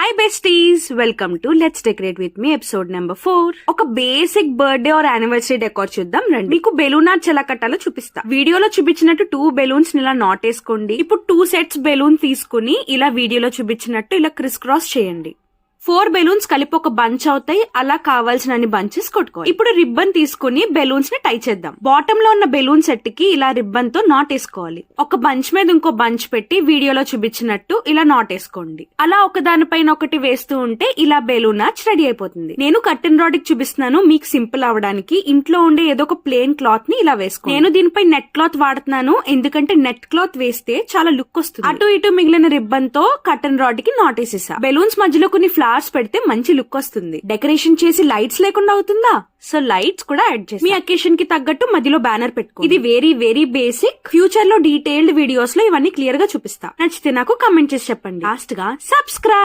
Hi besties, welcome to let's decorate with me episode number 4. ఒక basic birthday or anniversary decor చూద్దాం రండి. మీకు balloon art ఎలా కట్టాలో చూపిస్తా. వీడియోలో చూపించినట్టు 2 బెలూన్స్ ఇలా నాట్ వేసుకోండి. ఇప్పుడు 2 సెట్స్ బెలూన్ తీసుకుని ఇలా వీడియోలో చూపించినట్టు ఇలా క్రిస్ క్రాస్ చేయండి. 4 బెలూన్స్ కలిపి ఒక బంచ్ అవుతాయి. అలా కావాల్సిన బంచెస్ కొట్టుకోవాలి. ఇప్పుడు రిబ్బన్ తీసుకుని బెలూన్స్ ని టై చేద్దాం. బాటమ్ లో ఉన్న బెలూన్ సెట్ కి ఇలా రిబ్బన్ తో నాట్ వేసుకోవాలి. ఒక బంచ్ మీద ఇంకో బంచ్ పెట్టి వీడియోలో చూపించినట్టు ఇలా నాట్ వేసుకోండి. అలా ఒక దానిపైన ఒకటి వేస్తూ ఉంటే ఇలా బెలూన్ ఆర్చ్ రెడీ అయిపోతుంది. నేను కట్టెన్ రాడ్ కి చూపిస్తున్నాను, మీకు సింపుల్ అవడానికి. ఇంట్లో ఉండే ఏదో ఒక ప్లేన్ క్లాత్ ని ఇలా వేసుకోండి. నేను దీనిపై నెట్ క్లాత్ వాడుతున్నాను, ఎందుకంటే నెట్ క్లాత్ వేస్తే చాలా లుక్ వస్తుంది. అటు ఇటు మిగిలిన రిబ్బన్ తో కట్టెన్ రాడ్ కి నాట్ వేసేసా. బెలూన్స్ మధ్యలో కొన్ని ఫ్లవర్స్ పెడితే మంచి లుక్ వస్తుంది. డెకరేషన్ చేసి లైట్స్ లేకుండా అవుతుందా? సో లైట్స్ కూడా యాడ్ చేసి మీ అకేషన్ కి తగ్గట్టు మధ్యలో బ్యానర్ పెట్టుకో. ఇది వెరీ బేసిక్. ఫ్యూచర్ లో డీటెయిల్డ్ వీడియోస్ లో ఇవన్నీ క్లియర్ గా చూపిస్తా. నచ్చితే నాకు కమెంట్ చేసి చెప్పండి. లాస్ట్ గా సబ్స్క్రైబ్.